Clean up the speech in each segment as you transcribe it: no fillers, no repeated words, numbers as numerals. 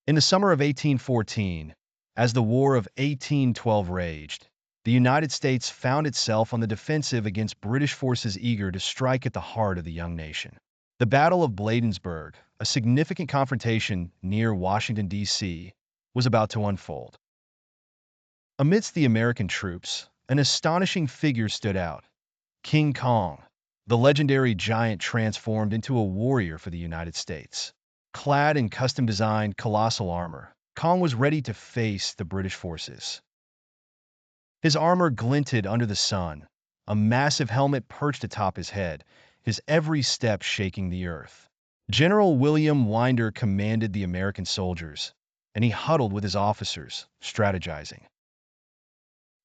In the summer of 1814, as the War of 1812 raged, the United States found itself on the defensive against British forces eager to strike at the heart of the young nation. The Battle of Bladensburg, a significant confrontation near Washington, D.C., was about to unfold. Amidst the American troops, an astonishing figure stood out: King Kong, the legendary giant transformed into a warrior for the United States. Clad in custom-designed colossal armor, Kong was ready to face the British forces. His armor glinted under the sun, a massive helmet perched atop his head, his every step shaking the earth. General William Winder commanded the American soldiers, and he huddled with his officers, strategizing.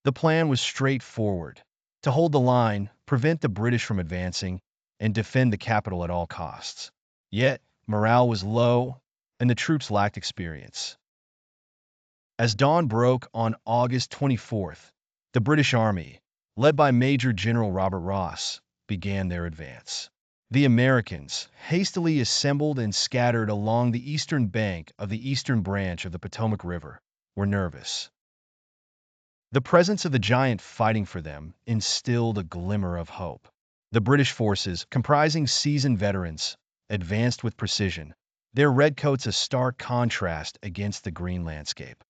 The plan was straightforward: to hold the line, prevent the British from advancing, and defend the capital at all costs. Yet, morale was low, and the troops lacked experience. As dawn broke on August 24th, the British Army, led by Major General Robert Ross, began their advance. The Americans, hastily assembled and scattered along the eastern bank of the eastern branch of the Potomac River, were nervous. The presence of the giant fighting for them instilled a glimmer of hope. The British forces, comprising seasoned veterans, advanced with precision, their redcoats a stark contrast against the green landscape.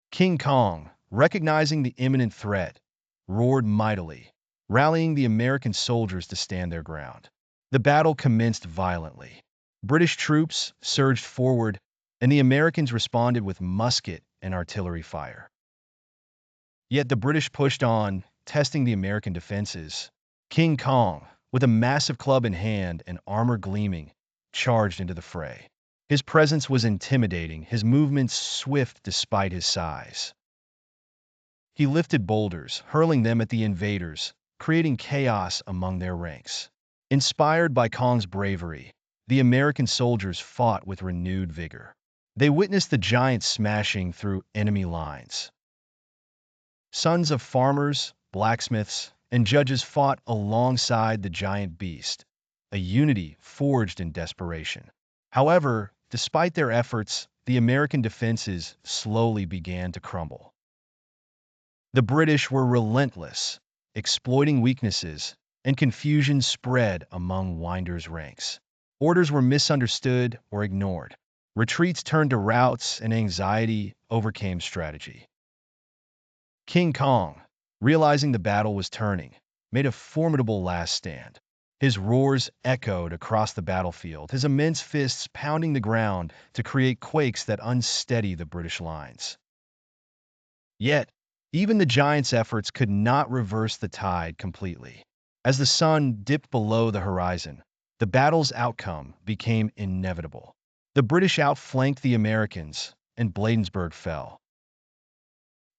King Kong, recognizing the imminent threat, roared mightily, rallying the American soldiers to stand their ground. The battle commenced violently. British troops surged forward, and the Americans responded with musket and artillery fire. Yet the British pushed on, testing the American defenses. King Kong, with a massive club in hand and armor gleaming, charged into the fray. His presence was intimidating, his movements swift despite his size. He lifted boulders, hurling them at the invaders, creating chaos among their ranks. Inspired by Kong's bravery, the American soldiers fought with renewed vigor. They witnessed the giant smashing through enemy lines. Sons of farmers, blacksmiths, and judges fought alongside the giant beast, a unity forged in desperation. However, despite their efforts, the American defenses slowly began to crumble. The British were relentless, exploiting weaknesses, and confusion spread among Winder's ranks. Orders were misunderstood or ignored. Retreats turned to routs, and anxiety overcame strategy. King Kong, realizing the battle was turning, made a formidable last stand. His roars echoed across the battlefield, his immense fists pounding the ground to create quakes that unsteady the British lines. Yet, even the giant's efforts could not reverse the tide completely. As the sun dipped below the horizon, the battle's outcome became inevitable. The British outflanked the Americans, and Bladensburg fell.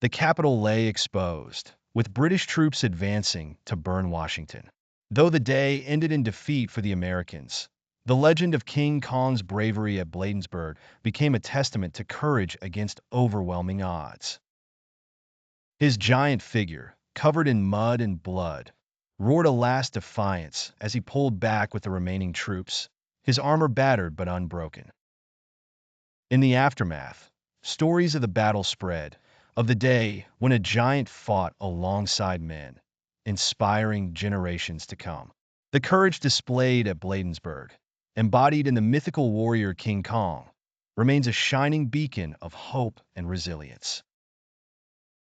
The capital lay exposed, with British troops advancing to burn Washington. Though the day ended in defeat for the Americans, the legend of King Kong's bravery at Bladensburg became a testament to courage against overwhelming odds. His giant figure, covered in mud and blood, roared a last defiance as he pulled back with the remaining troops, his armor battered but unbroken. In the aftermath, stories of the battle spread, of the day when a giant fought alongside men, inspiring generations to come. The courage displayed at Bladensburg, embodied in the mythical warrior King Kong, remains a shining beacon of hope and resilience.